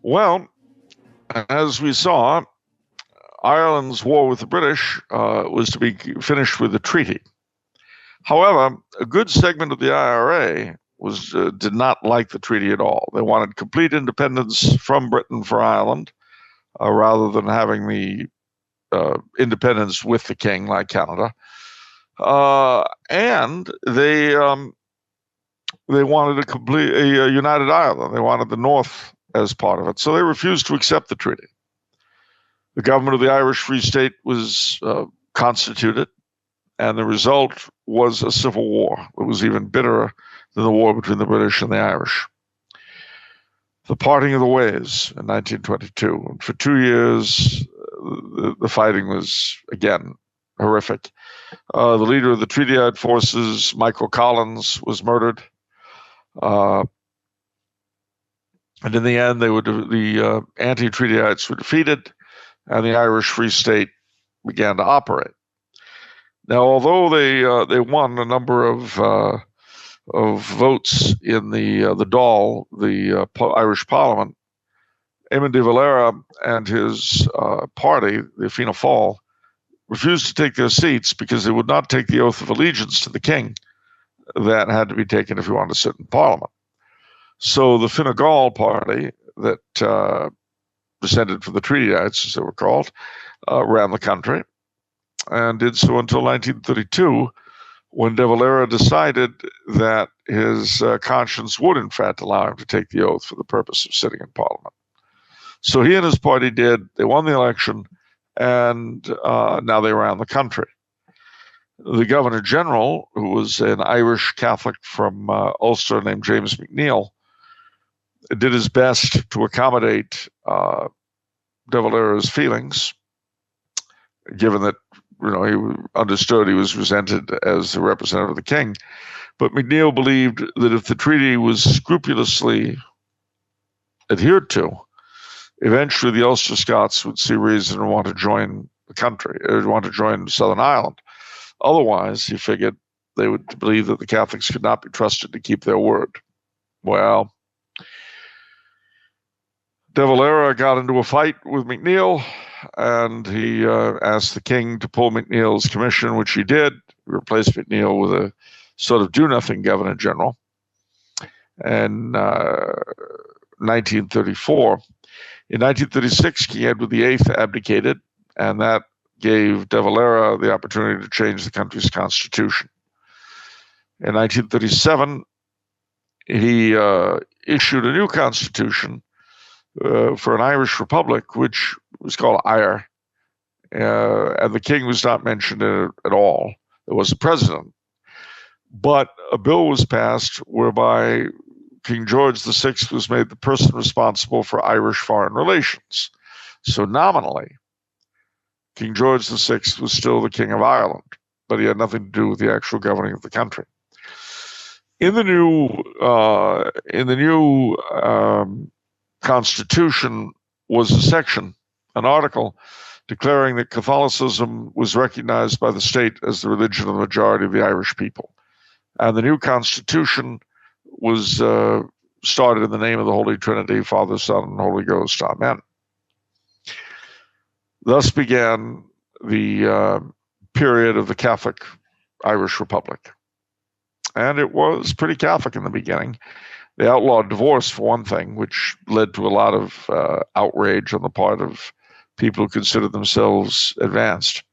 Well, as we saw, Ireland's war with the British was to be finished with a treaty. However, a good segment of the IRA did not like the treaty at all. They wanted complete independence from Britain for Ireland, rather than having the independence with the king like Canada. And they wanted a united Ireland. They wanted the North as part of it. So they refused to accept the treaty. The government of the Irish Free State was constituted, and the result was a civil war. It was even bitterer than the war between the British and the Irish. The parting of the ways in 1922. And for 2 years, the fighting was, again, horrific. The leader of the Treatyite forces, Michael Collins, was murdered. And in the end, the anti-Treatyites were defeated, and the Irish Free State began to operate. Now, although they won a number of votes in the Dáil, the Irish Parliament, Eamon de Valera and his party, the Fianna Fáil, refused to take their seats because they would not take the oath of allegiance to the king that had to be taken if you wanted to sit in Parliament. So the Fine Gael party that descended from the Treatyites, as they were called, ran the country, and did so until 1932, when De Valera decided that his conscience would, in fact, allow him to take the oath for the purpose of sitting in Parliament. So he and his party did. They won the election, and now they ran the country. The Governor General, who was an Irish Catholic from Ulster named James McNeill, did his best to accommodate De Valera's feelings, given that he understood he was resented as the representative of the king. But McNeill believed that if the treaty was scrupulously adhered to, eventually the Ulster Scots would see reason and want to join the country, or want to join Southern Ireland. Otherwise, he figured, they would believe that the Catholics could not be trusted to keep their word. Well, De Valera got into a fight with McNeill, and he asked the king to pull McNeill's commission, which he did. He replaced McNeill with a sort of do-nothing governor general. And 1934. In 1936, King Edward VIII abdicated, and that gave De Valera the opportunity to change the country's constitution. In 1937, he issued a new constitution for an Irish republic, which was called Ire, and the king was not mentioned in it at all. There was a president. But a bill was passed whereby King George VI was made the person responsible for Irish foreign relations. So nominally, King George VI was still the King of Ireland, but he had nothing to do with the actual governing of the country. In the new Constitution was a section, an article, declaring that Catholicism was recognized by the state as the religion of the majority of the Irish people. And the new Constitution was started in the name of the Holy Trinity, Father, Son, and Holy Ghost. Amen. Thus began the period of the Catholic Irish Republic. And it was pretty Catholic in the beginning. They outlawed divorce, for one thing, which led to a lot of outrage on the part of people who considered themselves advanced.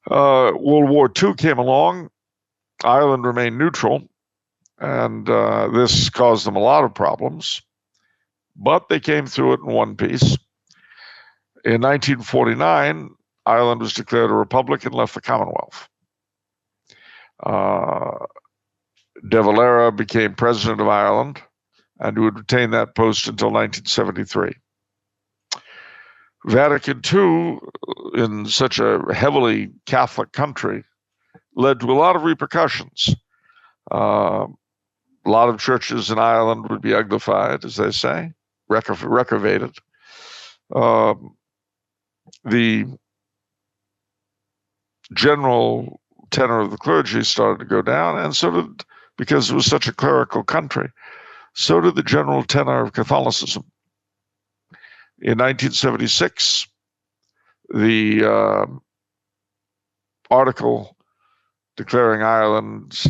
World War II came along. Ireland remained neutral, and this caused them a lot of problems, but they came through it in one piece. In 1949, Ireland was declared a republic and left the Commonwealth. De Valera became president of Ireland and would retain that post until 1973. Vatican II, in such a heavily Catholic country, led to a lot of repercussions. A lot of churches in Ireland would be uglified, as they say, reprobated. The general tenor of the clergy started to go down, and so did, because it was such a clerical country, so did the general tenor of Catholicism. In 1976, the article declaring Ireland's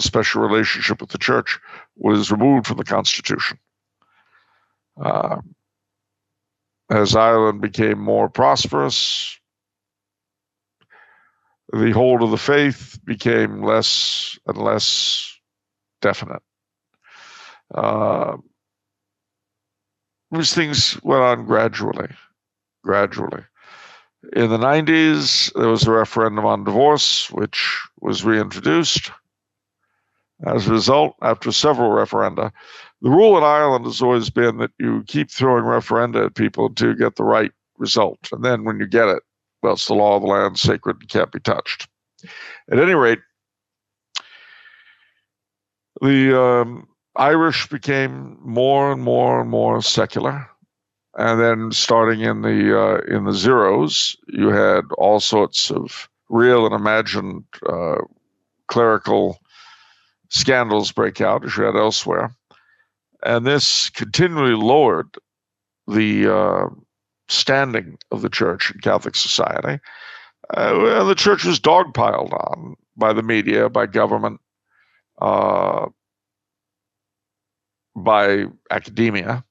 special relationship with the church was removed from the Constitution. As Ireland became more prosperous, the hold of the faith became less and less definite. These things went on gradually. In the 90s, there was a referendum on divorce, which was reintroduced. As a result, after several referenda, the rule in Ireland has always been that you keep throwing referenda at people until you get the right result. And then when you get it, well, it's the law of the land, sacred, and can't be touched. At any rate, the Irish became more and more secular. And then starting in the zeros, you had all sorts of real and imagined clerical scandals break out, as you had elsewhere. And this continually lowered the standing of the church in Catholic society. And the church was dogpiled on by the media, by government, by academia.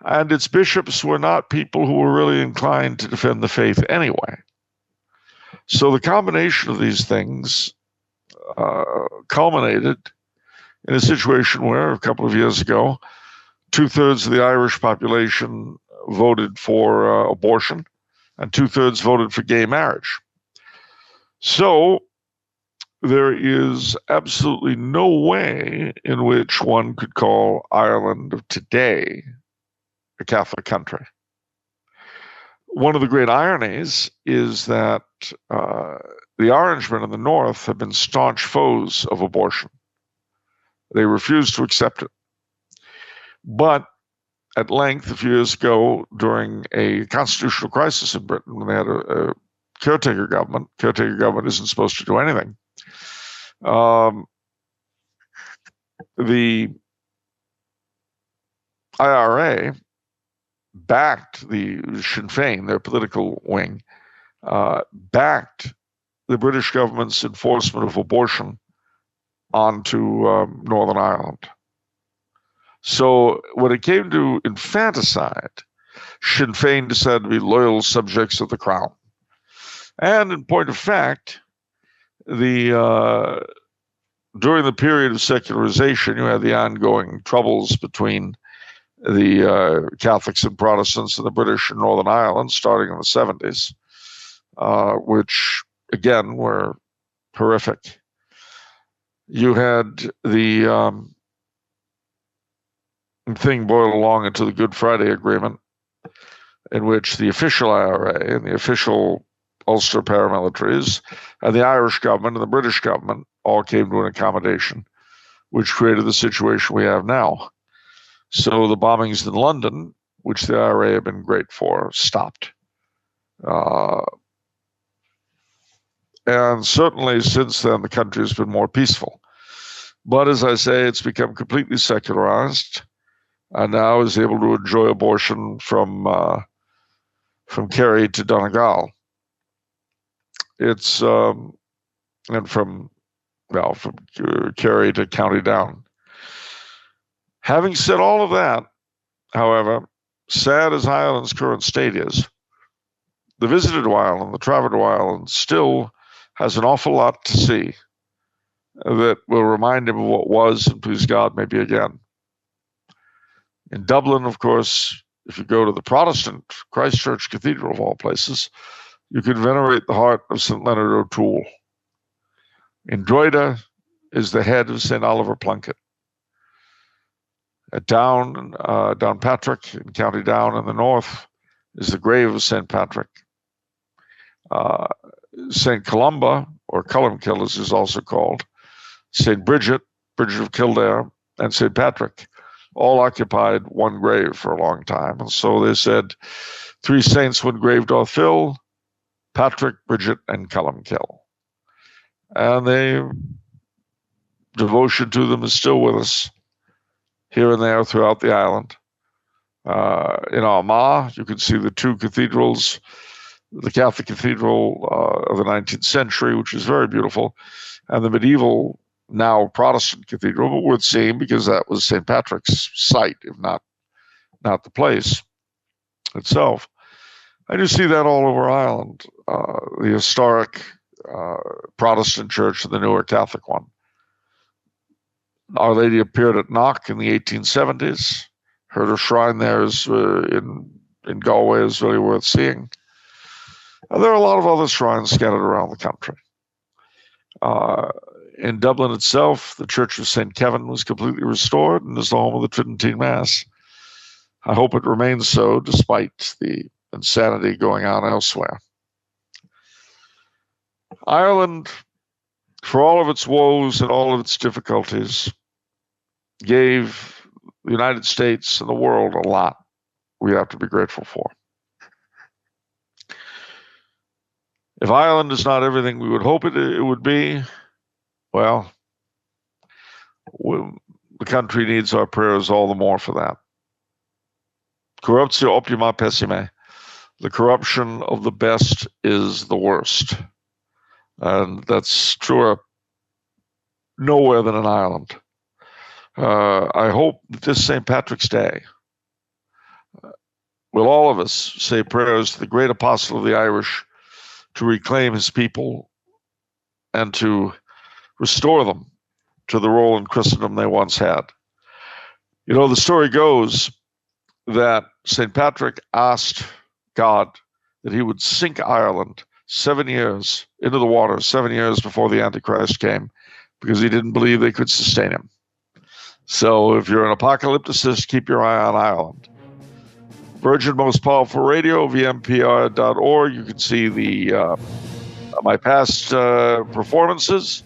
And its bishops were not people who were really inclined to defend the faith anyway. So the combination of these things culminated in a situation where, a couple of years ago, 2/3 of the Irish population voted for abortion, and 2/3 voted for gay marriage. So there is absolutely no way in which one could call Ireland of today a Catholic country. One of the great ironies is that the Orangemen in the North have been staunch foes of abortion. They refuse to accept it. But at length, a few years ago, during a constitutional crisis in Britain, when they had a caretaker government isn't supposed to do anything. The IRA backed the Sinn Féin, their political wing, backed the British government's enforcement of abortion onto Northern Ireland. So when it came to infanticide, Sinn Féin decided to be loyal subjects of the crown. And in point of fact, during the period of secularization, you had the ongoing troubles between the Catholics and Protestants in the British and Northern Ireland, starting in the 70s, which, again, were horrific. You had the thing boiled along into the Good Friday Agreement, in which the official IRA and the official Ulster paramilitaries and the Irish government and the British government all came to an accommodation, which created the situation we have now. So the bombings in London, which the IRA had been great for, stopped. And certainly since then, the country has been more peaceful. But as I say, it's become completely secularized, and now is able to enjoy abortion from Kerry to Donegal. It's and from Kerry to County Down. Having said all of that, however, sad as Ireland's current state is, the visitor to Ireland, the traveler to Ireland, still has an awful lot to see that will remind him of what was, and please God, maybe again. In Dublin, of course, if you go to the Protestant Christchurch Cathedral of all places, you can venerate the heart of St. Leonard O'Toole. In Drogheda is the head of St. Oliver Plunkett. At Downpatrick in County Down in the north is the grave of St. Patrick. St. Columba, or Columkill as is also called, St. Bridget of Kildare, and St. Patrick all occupied one grave for a long time. And so they said, 3 saints one grave doth fill, Patrick, Bridget, and Columkill. And the devotion to them is still with us here and there throughout the island. In Armagh, you can see the two cathedrals, the Catholic Cathedral of the 19th century, which is very beautiful, and the medieval, now Protestant cathedral, but worth seeing because that was St. Patrick's site, if not the place itself. And you see that all over Ireland, the historic Protestant church and the newer Catholic one. Our Lady appeared at Knock in the 1870s. Her shrine there is in Galway is really worth seeing. And there are a lot of other shrines scattered around the country. In Dublin itself, the Church of St. Kevin was completely restored and is the home of the Tridentine Mass. I hope it remains so, despite the insanity going on elsewhere. Ireland, for all of its woes and all of its difficulties, gave the United States and the world a lot we have to be grateful for. If Ireland is not everything we would hope it would be, well, the country needs our prayers all the more for that. Corruptio optima pessime. The corruption of the best is the worst. And that's truer nowhere than in Ireland. I hope that this St. Patrick's Day will all of us say prayers to the great apostle of the Irish to reclaim his people and to restore them to the role in Christendom they once had. You know, the story goes that St. Patrick asked God that he would sink Ireland 7 years into the water, 7 years before the Antichrist came, because he didn't believe they could sustain him. So if you're an apocalypticist, keep your eye on Ireland. Virgin Most Powerful Radio, vmpr.org. You can see the my past performances.